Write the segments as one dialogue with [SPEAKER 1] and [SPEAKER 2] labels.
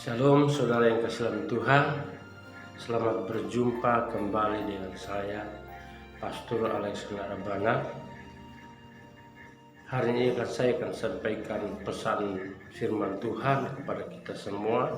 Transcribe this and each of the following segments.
[SPEAKER 1] Shalom saudara yang kasih dalam Tuhan. Selamat berjumpa kembali dengan saya, Pastor Alexander Rabana. Hari ini saya akan sampaikan pesan firman Tuhan kepada kita semua.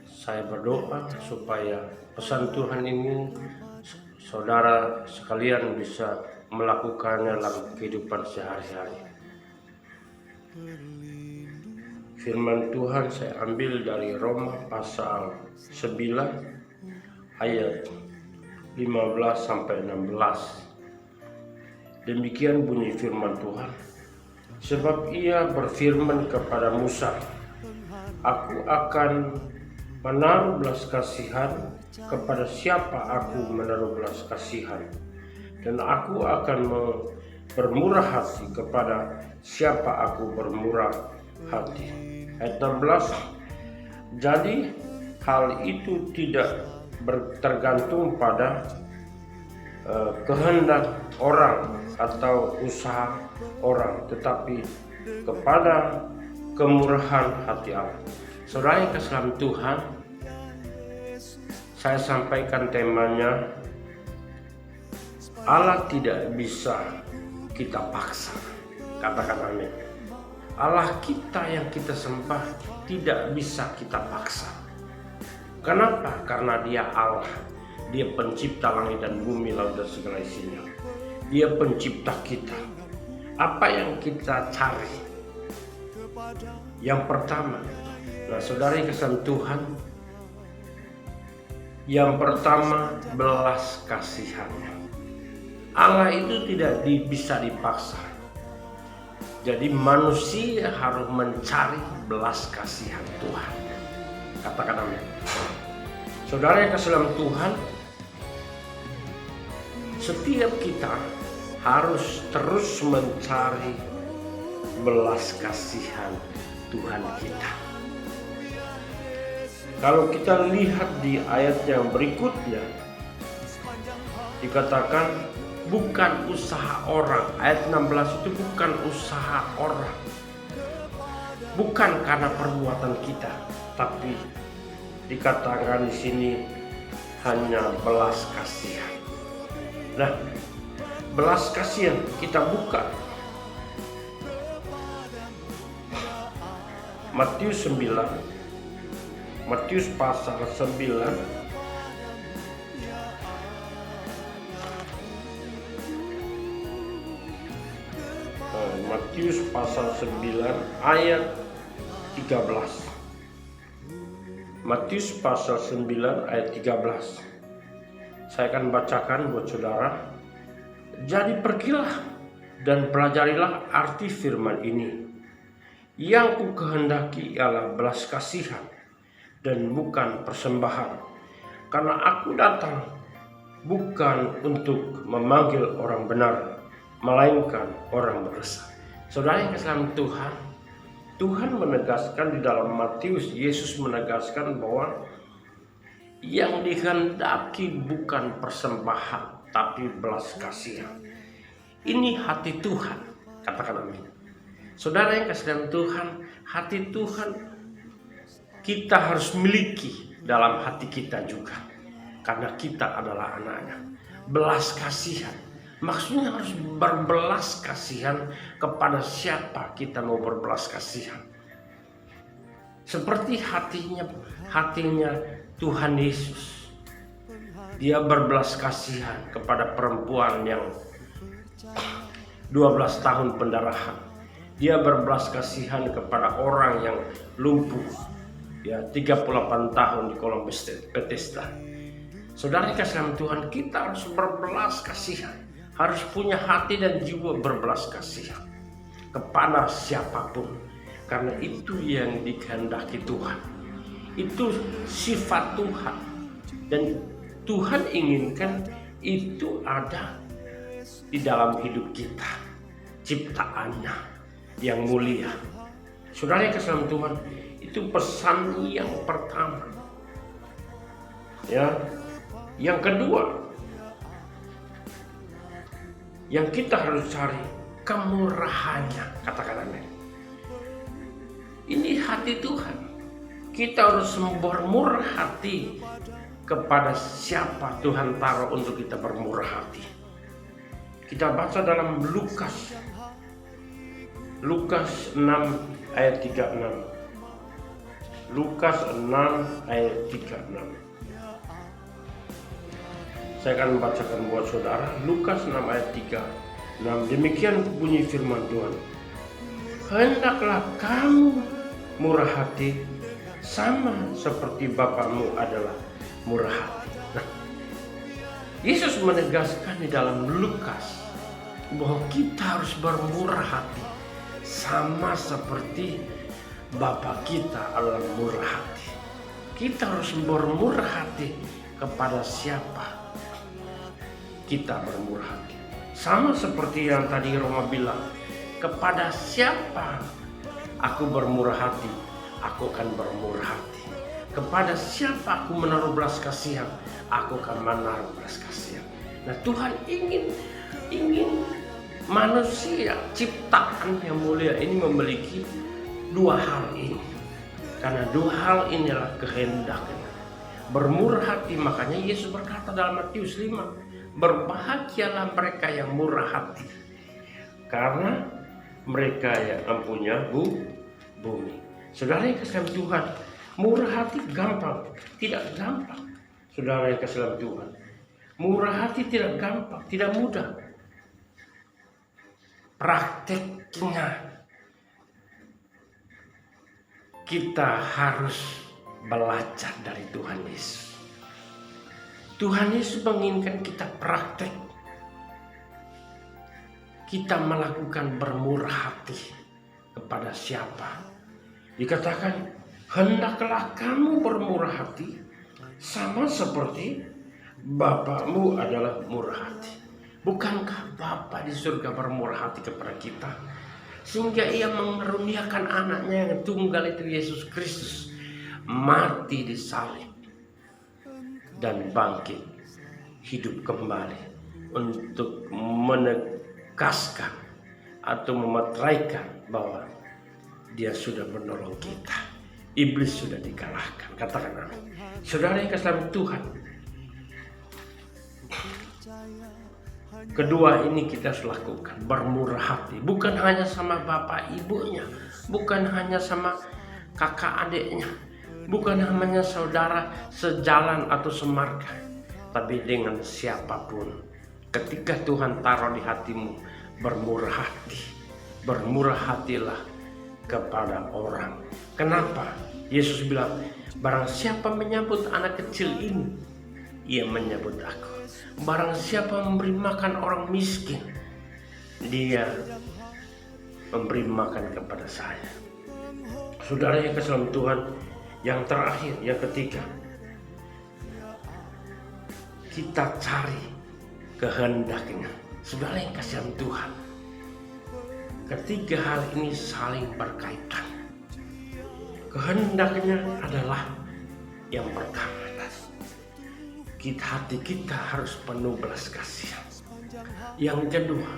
[SPEAKER 1] Saya berdoa supaya pesan Tuhan ini saudara sekalian bisa melakukannya dalam kehidupan sehari-hari. Firman Tuhan saya ambil dari Roma pasal 9 ayat 15 sampai 16. Demikian bunyi firman Tuhan. Sebab ia berfirman kepada Musa, aku akan menaruh belas kasihan kepada siapa aku menaruh belas kasihan, dan aku akan bermurah hati kepada siapa aku bermurah hati. Ayat 16. Jadi hal itu tidak tergantung pada kehendak orang atau usaha orang, tetapi kepada kemurahan hati Allah. Saudara yang kasih dalam Tuhan, saya sampaikan temanya, Allah tidak bisa kita paksa. Katakan amin. Allah kita yang kita sembah tidak bisa kita paksa. Kenapa? Karena Dia Allah. Dia pencipta langit dan bumi, laut dan segala isinya. Dia pencipta kita. Apa yang kita cari? Yang pertama, saudara yang kasih Tuhan, yang pertama belas kasihan. Allah itu tidak bisa dipaksa. Jadi manusia harus mencari belas kasihan Tuhan. Katakan amin. Saudara yang kasih dalam Tuhan, setiap kita harus terus mencari belas kasihan Tuhan kita. Kalau kita lihat di ayat yang berikutnya, dikatakan bukan usaha orang. Ayat 16 itu bukan usaha orang, bukan karena perbuatan kita, tapi dikatakan di sini hanya belas kasihan. Nah, belas kasihan kita buka Matius 9, Matius pasal 9 Matius pasal 9 ayat 13. Matius pasal 9 ayat 13. Saya akan bacakan buat saudara. Jadi pergilah dan pelajarilah arti firman ini. Yang ku kehendaki ialah belas kasihan dan bukan persembahan. Karena aku datang bukan untuk memanggil orang benar, melainkan orang berdosa. Saudara yang kasih dalam Tuhan, Tuhan menegaskan di dalam Matius, Yesus menegaskan bahwa yang dikehendaki bukan persembahan, tapi belas kasihan. Ini hati Tuhan. Katakan amin. Saudara yang kasih dalam Tuhan, hati Tuhan kita harus miliki dalam hati kita juga, karena kita adalah anaknya. Belas kasihan maksudnya harus berbelas kasihan kepada siapa kita mau berbelas kasihan. Seperti hatinya Tuhan Yesus. Dia berbelas kasihan kepada perempuan yang 12 tahun pendarahan. Dia berbelas kasihan kepada orang yang lumpuh, 38 tahun di kolam Bethesda. Saudara kasih dalam Tuhan, kita harus berbelas kasihan. Harus punya hati dan jiwa berbelas kasihan kepada siapapun, karena itu yang dikehendaki Tuhan. Itu sifat Tuhan, dan Tuhan inginkan itu ada di dalam hidup kita, ciptaannya yang mulia. Saudara yang kasih dalam Tuhan, itu pesan yang pertama. Yang kedua, yang kita harus cari kemurahannya. Katakan amin. Ini hati Tuhan. Kita harus bermurah hati kepada siapa Tuhan taruh untuk kita bermurah hati. Kita baca dalam Lukas 6 ayat 36. Lukas 6 ayat 36. Saya akan membacakan buat saudara. Lukas 6 ayat 36. Demikian bunyi firman Tuhan. Hendaklah kamu murah hati sama seperti Bapamu adalah murah hati. Nah, Yesus menegaskan di dalam Lukas bahwa kita harus bermurah hati sama seperti Bapa kita adalah murah hati. Kita harus bermurah hati kepada siapa kita bermurah hati. Sama seperti yang tadi Roma bilang, kepada siapa aku bermurah hati, aku akan bermurah hati. Kepada siapa aku menaruh belas kasihan, aku akan menaruh belas kasihan. Nah, Tuhan ingin manusia ciptaan yang mulia ini memiliki dua hal ini. Karena dua hal inilah kehendaknya. Bermurah hati, makanya Yesus berkata dalam Matius 5, berbahagialah mereka yang murah hati, karena mereka yang mempunyai bumi. Saudara yang kasih Tuhan, murah hati gampang? Tidak gampang. Saudara yang kasih Tuhan, murah hati tidak gampang, tidak mudah. Prakteknya kita harus belajar dari Tuhan Yesus. Tuhan Yesus menginginkan kita praktek. Kita melakukan bermurah hati kepada siapa? Dikatakan, hendaklah kamu bermurah hati sama seperti Bapamu adalah murah hati. Bukankah Bapa di surga bermurah hati kepada kita? Sehingga ia mengaruniakan anaknya yang tunggal itu, Yesus Kristus, mati di salib dan bangkit hidup kembali untuk menegaskan atau memeteraikan bahwa dia sudah menolong kita. Iblis sudah dikalahkan. Katakan amin. Saudara yang kasih Tuhan, kedua ini kita harus lakukan, bermurah hati. Bukan hanya sama bapak ibunya, bukan hanya sama kakak adiknya, bukan hanya saudara sejalan atau semarga, tapi dengan siapapun. Ketika Tuhan taruh di hatimu, bermurah hati. Bermurah hatilah kepada orang. Kenapa? Yesus bilang, barang siapa menyambut anak kecil ini, ia menyambut aku. Barang siapa memberi makan orang miskin, dia memberi makan kepada saya. Saudara yang kasih Tuhan, yang terakhir, yang ketiga, kita cari kehendaknya. Saudara yang kasih Tuhan, ketiga hal ini saling berkaitan. Kehendaknya adalah yang pertama, hati kita harus penuh belas kasihan. Yang kedua,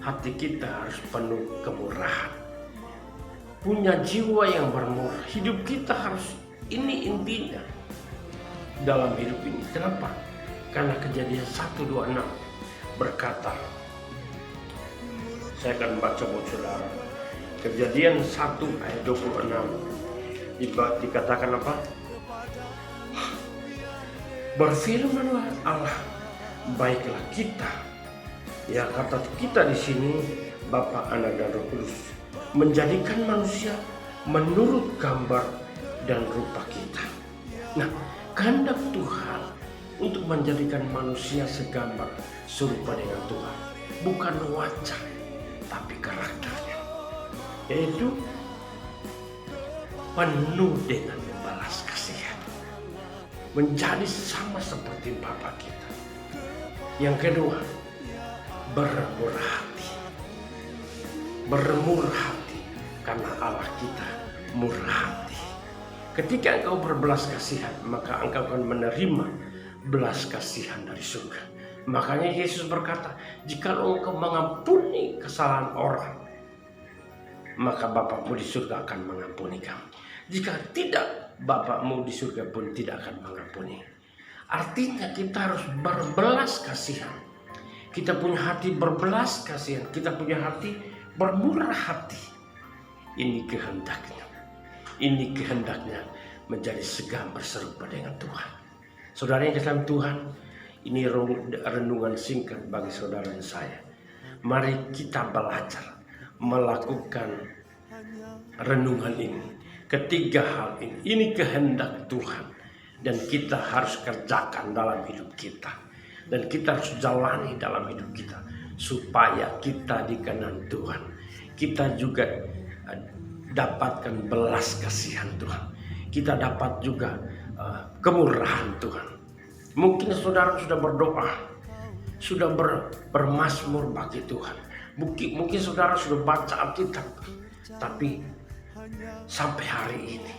[SPEAKER 1] hati kita harus penuh kemurahan, punya jiwa yang bermurah. Hidup kita harus, ini intinya dalam hidup ini. Kenapa? Karena Kejadian 1:26 berkata, saya akan baca buat saudara. Kejadian 1 ayat 26 dikatakan apa? Berfirmanlah Allah, baiklah kita. Ya, kata kita di sini Bapa, Anak dan Roh Kudus, menjadikan manusia menurut gambar dan rupa kita. Nah, kehendak Tuhan untuk menjadikan manusia segambar serupa dengan Tuhan, bukan wajah tapi karakternya, yaitu penuh dengan membalas kasihan, menjadi sama seperti Bapa kita. Yang kedua, bermurah hati. Bermurah hati karena Allah kita murah hati. Ketika engkau berbelas kasihan, maka engkau akan menerima belas kasihan dari surga. Makanya Yesus berkata, jika engkau mengampuni kesalahan orang, maka Bapamu di surga akan mengampuni kamu. Jika tidak Bapakmu di surga pun tidak akan mengampuni. Artinya kita harus berbelas kasihan. Kita punya hati berbelas kasihan. Kita punya hati bermurah hati. Ini kehendaknya. Ini kehendaknya menjadi segan berserupa dengan Tuhan. Saudara yang dalam Tuhan, ini renungan singkat bagi saudara dan saya. Mari kita belajar melakukan renungan ini. Ketiga hal ini kehendak Tuhan. Dan kita harus kerjakan dalam hidup kita. Dan kita harus jalani dalam hidup kita. Supaya kita dikenan Tuhan. Kita juga dapatkan belas kasihan Tuhan. Kita dapat juga kemurahan Tuhan. Mungkin saudara sudah berdoa. Sudah bermazmur bagi Tuhan. Mungkin saudara sudah baca Alkitab. Tapi sampai hari ini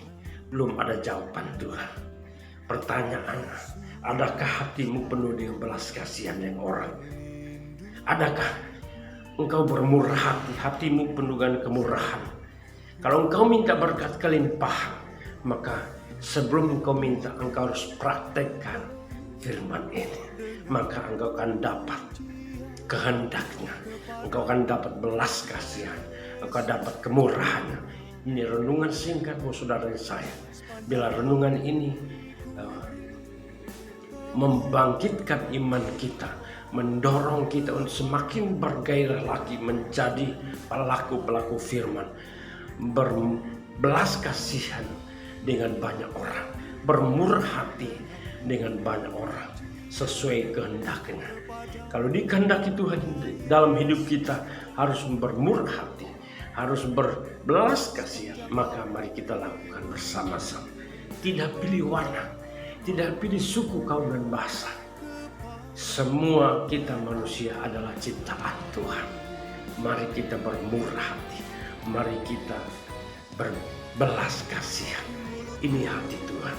[SPEAKER 1] belum ada jawaban Tuhan. Pertanyaan, adakah hatimu penuh dengan belas kasihan yang orang? Adakah engkau bermurah hati, hatimu penuh dengan kemurahan? Kalau engkau minta berkat kelimpahan, maka sebelum engkau minta, engkau harus praktekkan firman ini. Maka engkau akan dapat kehendaknya. Engkau akan dapat belas kasihan. Engkau dapat kemurahannya. Ini renungan singkat buat saudara dan saya. Bila renungan ini membangkitkan iman kita, mendorong kita untuk semakin bergairah lagi menjadi pelaku-pelaku firman, berbelas kasihan dengan banyak orang, bermurah hati dengan banyak orang, sesuai kehendaknya. Kalau dikehendaki Tuhan dalam hidup kita harus bermurah hati, harus berbelas kasihan, maka mari kita lakukan bersama-sama. Tidak pilih warna, tidak pilih suku, kaum dan bahasa. Semua kita manusia adalah ciptaan Tuhan. Mari kita bermurah hati, mari kita berbelas kasihan. Ini hati Tuhan.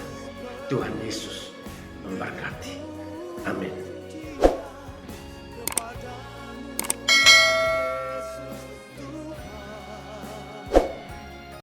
[SPEAKER 1] Tuhan Yesus memberkati. Amin.